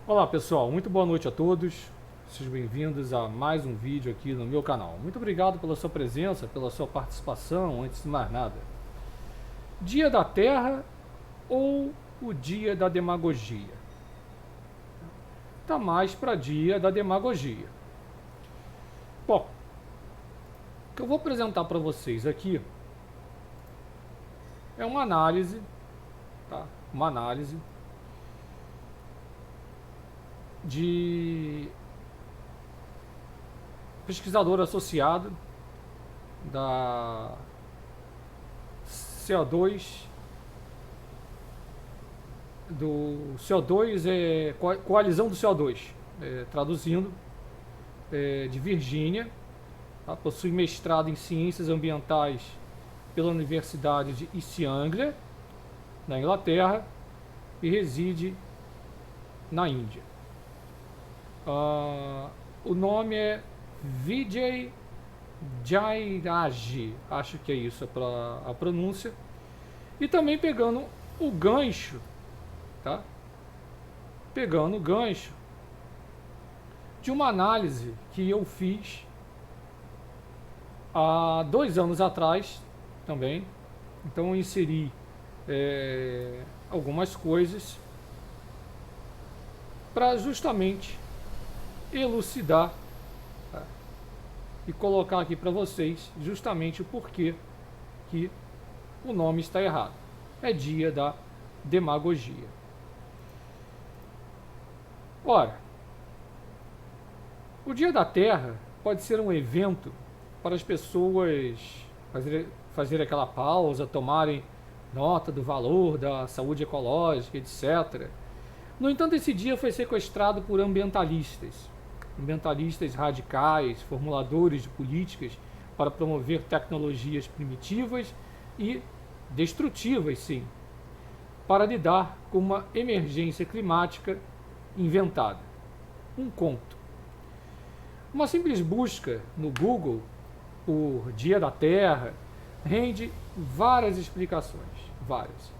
Olá pessoal, muito boa noite a todos, sejam bem-vindos a mais um vídeo aqui no meu canal. Muito obrigado pela sua presença, pela sua participação, antes de mais nada. Dia da Terra ou o dia da demagogia? Tá mais para dia da demagogia. Bom, o que eu vou apresentar para vocês aqui é uma análise, tá? Uma análise de pesquisador associado da CO2 do CO2 coalizão do CO2, traduzindo, de Virgínia, tá? Possui mestrado em ciências ambientais pela Universidade de East Anglia, na Inglaterra, e reside na Índia. O nome é Vijay Jairaj, acho que é isso a pronúncia. E também pegando o gancho, tá? Pegando o gancho de uma análise que eu fiz há 2 anos atrás também. Então eu inseri algumas coisas para justamente elucidar, tá? E colocar aqui para vocês justamente o porquê que o nome está errado. É dia da demagogia. Ora, o Dia da Terra pode ser um evento para as pessoas fazer aquela pausa, tomarem nota do valor da saúde ecológica, etc. No entanto, esse dia foi sequestrado por ambientalistas radicais, formuladores de políticas para promover tecnologias primitivas e destrutivas, sim, para lidar com uma emergência climática inventada. Um conto. Uma simples busca no Google por Dia da Terra rende várias explicações, várias.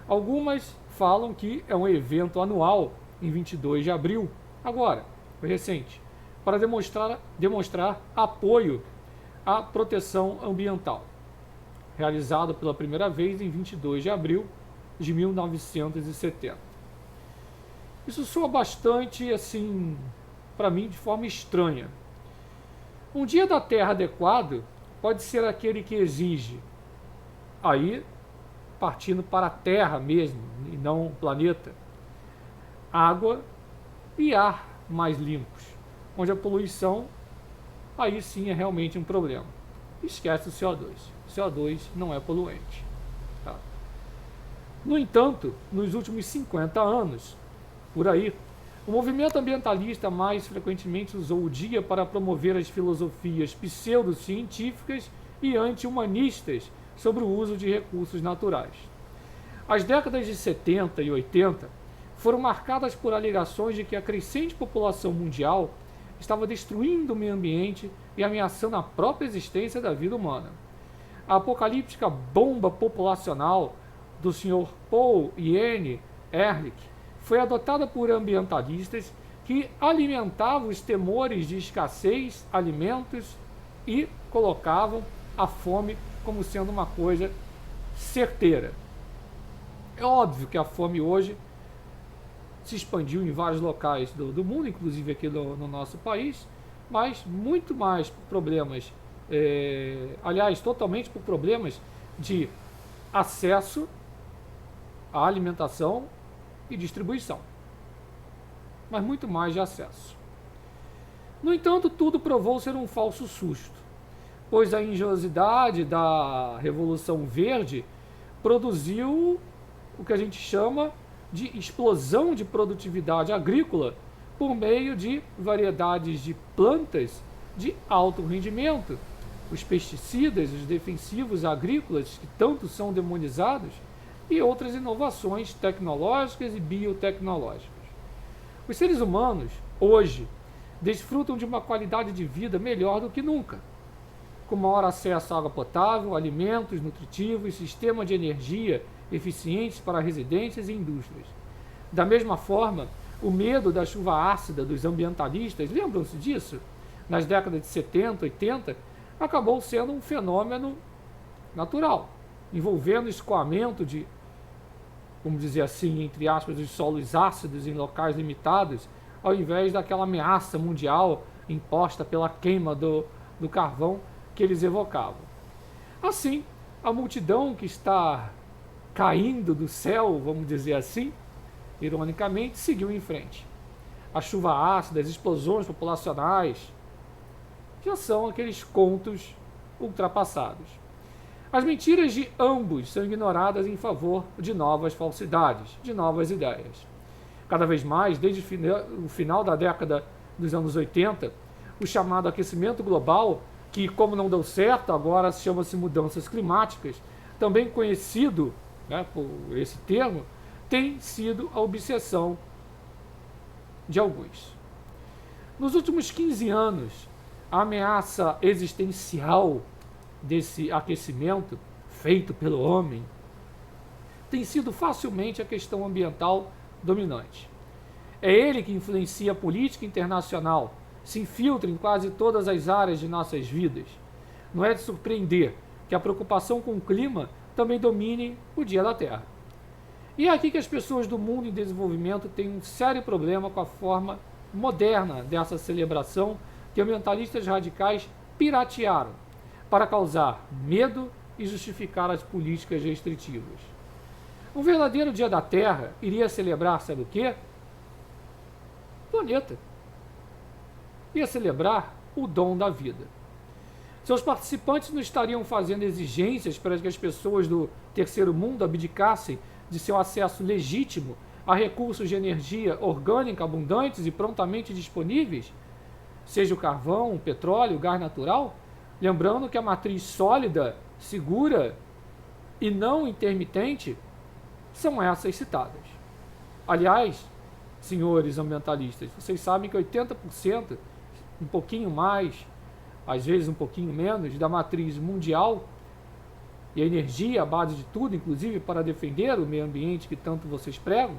Algumas falam que é um evento anual em 22 de abril, agora, foi recente, para demonstrar apoio à proteção ambiental, realizado pela primeira vez em 22 de abril de 1970. Isso soa bastante, assim, para mim, de forma estranha. Um Dia da Terra adequado pode ser aquele que exige, aí partindo para a Terra mesmo, e não o planeta, água e ar mais limpos, onde a poluição, aí sim é realmente um problema. Esquece o CO2. O CO2 não é poluente. Tá? No entanto, nos últimos 50 anos, por aí, o movimento ambientalista mais frequentemente usou o dia para promover as filosofias pseudocientíficas e anti-humanistas sobre o uso de recursos naturais. As décadas de 70 e 80 foram marcadas por alegações de que a crescente população mundial estava destruindo o meio ambiente e ameaçando a própria existência da vida humana. A apocalíptica bomba populacional do Sr. Paul Ian Ehrlich foi adotada por ambientalistas que alimentavam os temores de escassez de alimentos e colocavam a fome como sendo uma coisa certeira. É óbvio que a fome hoje se expandiu em vários locais do mundo, inclusive aqui no nosso país, mas muito mais por problemas, aliás, totalmente por problemas de acesso à alimentação e distribuição, mas muito mais de acesso. No entanto, tudo provou ser um falso susto, pois a engenhosidade da Revolução Verde produziu o que a gente chama de explosão de produtividade agrícola por meio de variedades de plantas de alto rendimento, os pesticidas, os defensivos agrícolas que tanto são demonizados, e outras inovações tecnológicas e biotecnológicas. Os seres humanos, hoje, desfrutam de uma qualidade de vida melhor do que nunca, com maior acesso à água potável, alimentos nutritivos, sistema de energia eficientes para residências e indústrias. Da mesma forma, o medo da chuva ácida dos ambientalistas, lembram-se disso? Nas décadas de 70, 80, acabou sendo um fenômeno natural, envolvendo escoamento de, vamos dizer assim, entre aspas, dos solos ácidos em locais limitados, ao invés daquela ameaça mundial imposta pela queima do carvão que eles evocavam. Assim, a multidão que está caindo do céu, vamos dizer assim, ironicamente, seguiu em frente. A chuva ácida, as explosões populacionais, já são aqueles contos ultrapassados. As mentiras de ambos são ignoradas em favor de novas falsidades, de novas ideias. Cada vez mais, desde o final da década dos anos 80, o chamado aquecimento global, que como não deu certo, agora chama-se mudanças climáticas, também conhecido, né, por esse termo, tem sido a obsessão de alguns. Nos últimos 15 anos, a ameaça existencial desse aquecimento feito pelo homem tem sido facilmente a questão ambiental dominante. É ele que influencia a política internacional, se infiltra em quase todas as áreas de nossas vidas. Não é de surpreender que a preocupação com o clima também domine o Dia da Terra. E é aqui que as pessoas do mundo em desenvolvimento têm um sério problema com a forma moderna dessa celebração que ambientalistas radicais piratearam para causar medo e justificar as políticas restritivas. Um verdadeiro Dia da Terra iria celebrar, sabe o quê? Planeta. Ia celebrar o dom da vida. Seus participantes não estariam fazendo exigências para que as pessoas do terceiro mundo abdicassem de seu acesso legítimo a recursos de energia orgânica abundantes e prontamente disponíveis, seja o carvão, o petróleo, o gás natural, lembrando que a matriz sólida, segura e não intermitente são essas citadas. Aliás, senhores ambientalistas, vocês sabem que 80%, um pouquinho mais, às vezes um pouquinho menos, da matriz mundial e a energia, a base de tudo, inclusive para defender o meio ambiente que tanto vocês pregam,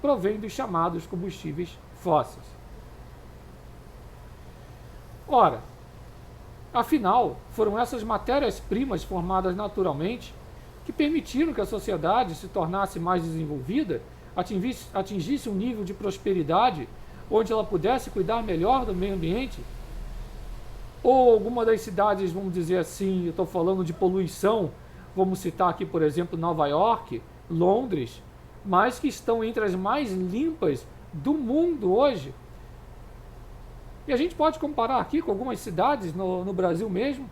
provém dos chamados combustíveis fósseis. Ora, afinal, foram essas matérias-primas formadas naturalmente que permitiram que a sociedade se tornasse mais desenvolvida, atingisse um nível de prosperidade onde ela pudesse cuidar melhor do meio ambiente. Ou alguma das cidades, vamos dizer assim, eu estou falando de poluição, vamos citar aqui, por exemplo, Nova York, Londres, mas que estão entre as mais limpas do mundo hoje. E a gente pode comparar aqui com algumas cidades no Brasil mesmo.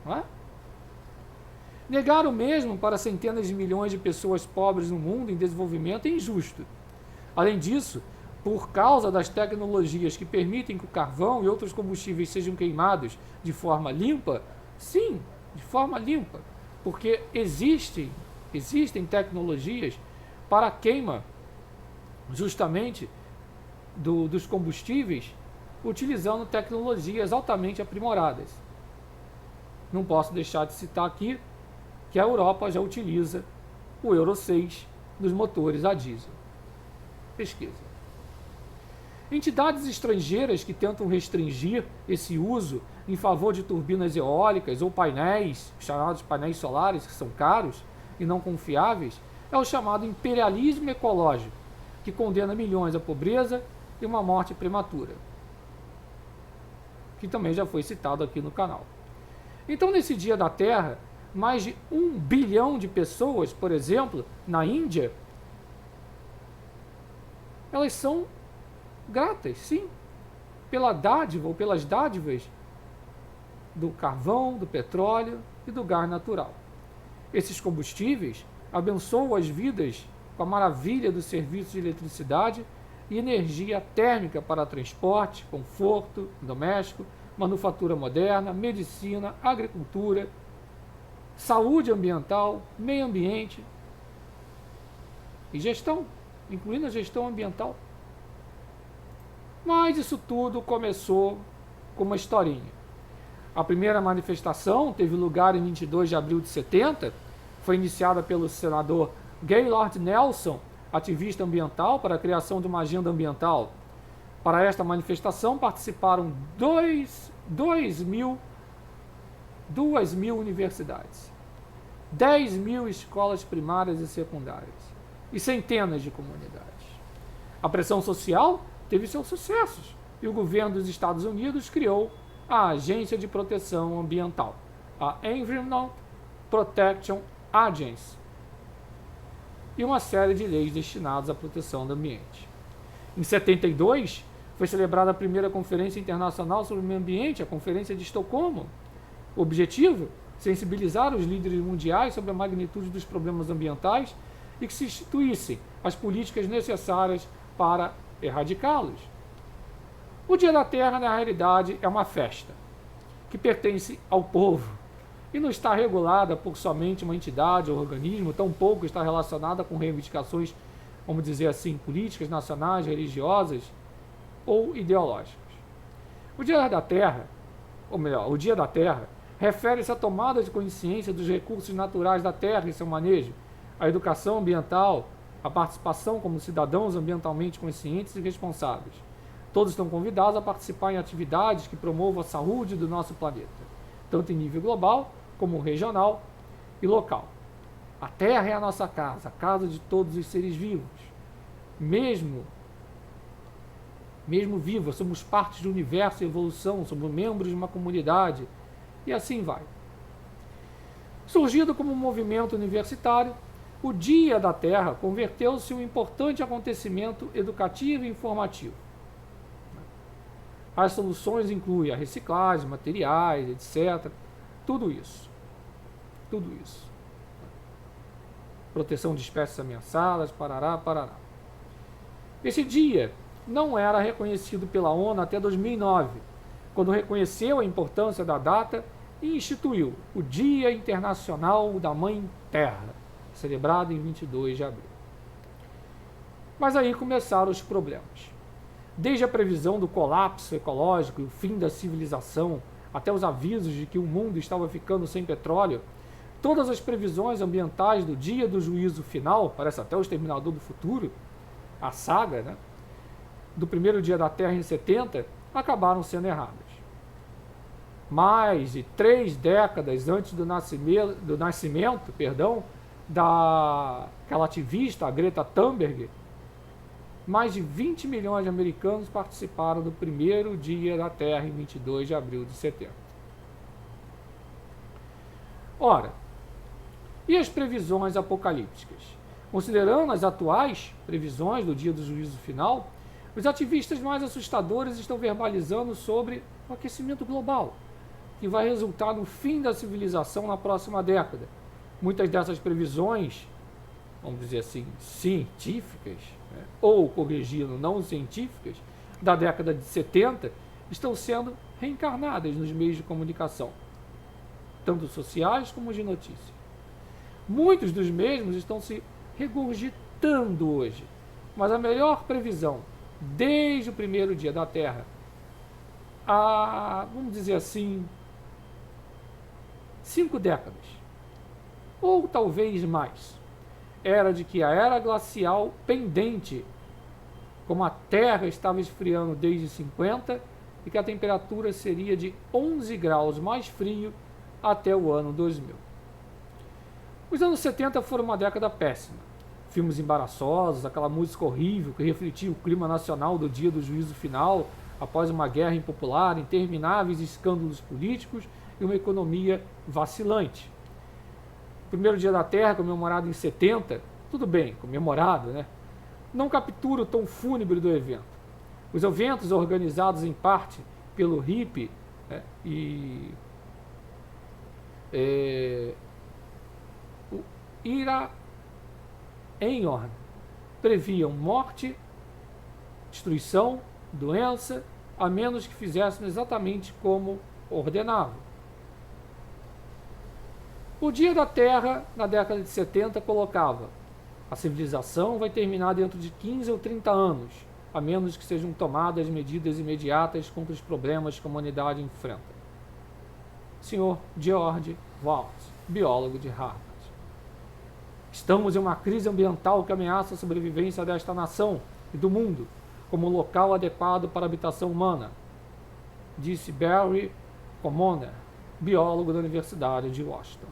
Não é? Negar o mesmo para centenas de milhões de pessoas pobres no mundo em desenvolvimento é injusto. Além disso, por causa das tecnologias que permitem que o carvão e outros combustíveis sejam queimados de forma limpa, sim, de forma limpa, porque existem tecnologias para a queima justamente dos combustíveis utilizando tecnologias altamente aprimoradas. Não posso deixar de citar aqui que a Europa já utiliza o Euro 6 nos motores a diesel. Pesquisa. Entidades estrangeiras que tentam restringir esse uso em favor de turbinas eólicas ou painéis, chamados painéis solares, que são caros e não confiáveis, é o chamado imperialismo ecológico, que condena milhões à pobreza e uma morte prematura, que também já foi citado aqui no canal. Então, nesse Dia da Terra, mais de 1 bilhão de pessoas, por exemplo, na Índia, elas são gratas, sim, pela dádiva ou pelas dádivas do carvão, do petróleo e do gás natural. Esses combustíveis abençoam as vidas com a maravilha dos serviços de eletricidade e energia térmica para transporte, conforto doméstico, manufatura moderna, medicina, agricultura, saúde ambiental, meio ambiente e gestão, incluindo a gestão ambiental. Mas isso tudo começou com uma historinha. A primeira manifestação teve lugar em 22 de abril de 70, foi iniciada pelo senador Gaylord Nelson ativista ambiental para a criação de uma agenda ambiental. Para esta manifestação participaram 2.000 universidades, 10.000 escolas primárias e secundárias e centenas de comunidades. A pressão social teve seus sucessos e o governo dos Estados Unidos criou a Agência de Proteção Ambiental, a Environmental Protection Agency, e uma série de leis destinadas à proteção do ambiente. Em 72, foi celebrada a primeira Conferência Internacional sobre o Meio Ambiente, a Conferência de Estocolmo. O objetivo? Sensibilizar os líderes mundiais sobre a magnitude dos problemas ambientais e que se instituíssem as políticas necessárias para erradicá-los. O Dia da Terra, na realidade, é uma festa que pertence ao povo e não está regulada por somente uma entidade ou organismo, tampouco está relacionada com reivindicações, vamos dizer assim, políticas, nacionais, religiosas ou ideológicas. O Dia da Terra, ou melhor, o Dia da Terra, refere-se à tomada de consciência dos recursos naturais da terra e seu manejo, à educação ambiental, à participação como cidadãos ambientalmente conscientes e responsáveis. Todos estão convidados a participar em atividades que promovam a saúde do nosso planeta, tanto em nível global como regional e local. A Terra é a nossa casa, a casa de todos os seres vivos. Mesmo viva, somos parte do universo e evolução, somos membros de uma comunidade, e assim vai. Surgido como um movimento universitário, o Dia da Terra converteu-se em um importante acontecimento educativo e informativo. As soluções incluem a reciclagem, materiais, etc. Tudo isso. Proteção de espécies ameaçadas, parará. Esse dia não era reconhecido pela ONU até 2009, quando reconheceu a importância da data e instituiu o Dia Internacional da Mãe Terra, celebrado em 22 de abril. Mas aí começaram os problemas. Desde a previsão do colapso ecológico e o fim da civilização, até os avisos de que o mundo estava ficando sem petróleo, todas as previsões ambientais do Dia do Juízo Final, parece até o Exterminador do Futuro, a saga, né, do primeiro Dia da Terra em 70, acabaram sendo erradas. Mais de 3 décadas antes do nascimento daquela ativista, a Greta Thunberg, mais de 20 milhões de americanos participaram do primeiro Dia da Terra em 22 de abril de 70. Ora, e as previsões apocalípticas? Considerando as atuais previsões do Dia do Juízo Final, os ativistas mais assustadores estão verbalizando sobre o aquecimento global, que vai resultar no fim da civilização na próxima década. Muitas dessas previsões, vamos dizer assim, científicas, né, ou, corrigindo, não científicas, da década de 70, estão sendo reencarnadas nos meios de comunicação, tanto sociais como de notícia. Muitos dos mesmos estão se regurgitando hoje, mas a melhor previsão, desde o primeiro Dia da Terra, há, vamos dizer assim, 5 décadas, ou talvez mais, era de que a era glacial pendente, como a Terra estava esfriando desde 50, e que a temperatura seria de 11 graus mais frio até o ano 2000. Os anos 70 foram uma década péssima. Filmes embaraçosos, aquela música horrível que refletia o clima nacional do Dia do Juízo Final, após uma guerra impopular, intermináveis escândalos políticos e uma economia vacilante. O primeiro Dia da Terra, comemorado em 70, tudo bem, comemorado, né? Não captura o tom fúnebre do evento. Os eventos organizados em parte pelo hippie, né, e o Ira Einhorn previam morte, destruição, doença, a menos que fizessem exatamente como ordenavam. O Dia da Terra, na década de 70, colocava: a civilização vai terminar dentro de 15 ou 30 anos, a menos que sejam tomadas medidas imediatas contra os problemas que a humanidade enfrenta. Sr. George Walsh, biólogo de Harvard. Estamos em uma crise ambiental que ameaça a sobrevivência desta nação e do mundo como local adequado para a habitação humana, disse Barry Commoner, biólogo da Universidade de Washington.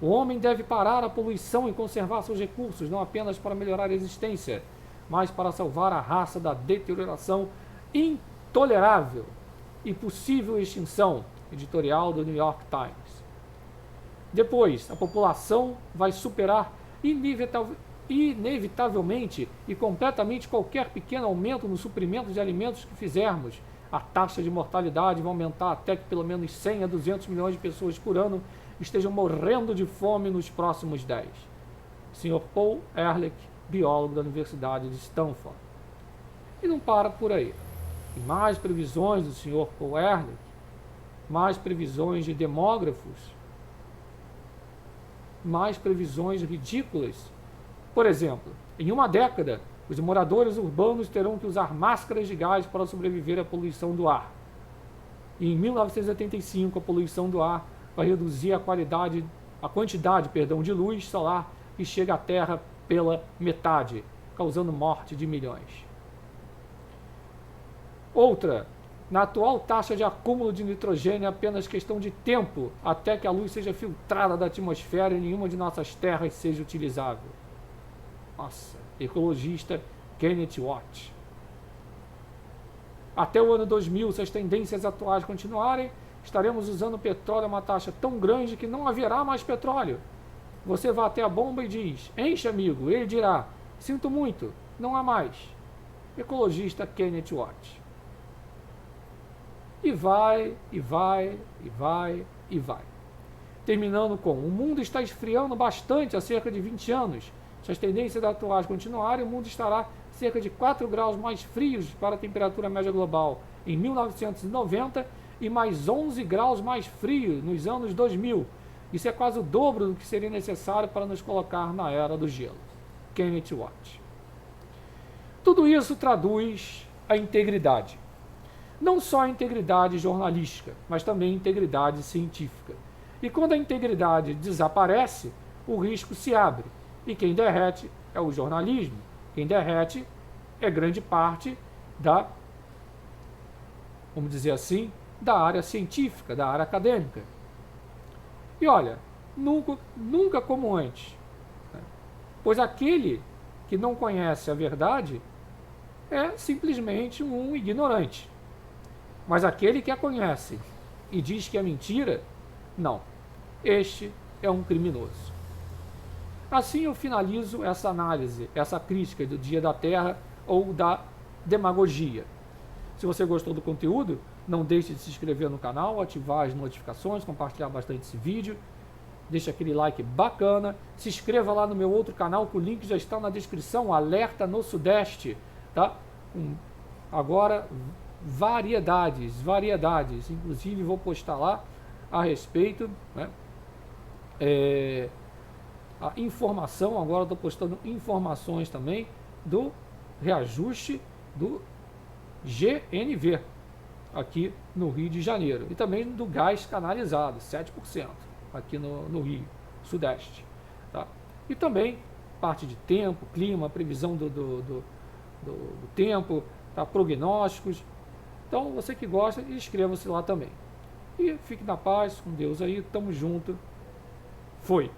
O homem deve parar a poluição e conservar seus recursos, não apenas para melhorar a existência, mas para salvar a raça da deterioração intolerável e possível extinção, editorial do New York Times. Depois, a população vai superar inevitavelmente e completamente qualquer pequeno aumento no suprimento de alimentos que fizermos. A taxa de mortalidade vai aumentar até que pelo menos 100 a 200 milhões de pessoas por ano estejam morrendo de fome nos próximos 10. Sr. Paul Ehrlich, biólogo da Universidade de Stanford. E não para por aí. E mais previsões do Sr. Paul Ehrlich, mais previsões de demógrafos, mais previsões ridículas. Por exemplo, em uma década, os moradores urbanos terão que usar máscaras de gás para sobreviver à poluição do ar. E em 1985, a poluição do ar vai reduzir a quantidade de luz solar que chega à Terra pela metade, causando morte de milhões. Outra, na atual taxa de acúmulo de nitrogênio é apenas questão de tempo até que a luz seja filtrada da atmosfera e nenhuma de nossas terras seja utilizável. Nossa, ecologista Kenneth Watt. Até o ano 2000, se as tendências atuais continuarem, estaremos usando petróleo a uma taxa tão grande que não haverá mais petróleo. Você vai até a bomba e diz, enche amigo, ele dirá, sinto muito, não há mais. Ecologista Kenneth Watt. E vai, e vai, e vai, e vai. Terminando com, o mundo está esfriando bastante há cerca de 20 anos. Se as tendências atuais continuarem, o mundo estará cerca de 4 graus mais frios para a temperatura média global em 1990 e mais 11 graus mais frio nos anos 2000. Isso é quase o dobro do que seria necessário para nos colocar na era do gelo. Kenneth Watt. Tudo isso traduz a integridade. Não só a integridade jornalística, mas também a integridade científica. E quando a integridade desaparece, o risco se abre. E quem derrete é o jornalismo. Quem derrete é grande parte da, vamos dizer assim, da área científica, da área acadêmica. E olha, nunca como antes. Pois aquele que não conhece a verdade é simplesmente um ignorante. Mas aquele que a conhece e diz que é mentira, não. Este é um criminoso. Assim eu finalizo essa análise, essa crítica do Dia da Terra ou da demagogia. Se você gostou do conteúdo, não deixe de se inscrever no canal, ativar as notificações, compartilhar bastante esse vídeo, deixa aquele like bacana, se inscreva lá no meu outro canal, que o link já está na descrição, Alerta no Sudeste, tá? Agora, variedades, inclusive vou postar lá a respeito, né? A informação, agora estou postando informações também do reajuste do GNV aqui no Rio de Janeiro e também do gás canalizado, 7% aqui no Rio Sudeste, tá? E também parte de tempo, clima, previsão do tempo, tá? Prognósticos. Então você que gosta, inscreva-se lá também. E fique na paz, com Deus aí, tamo junto, foi!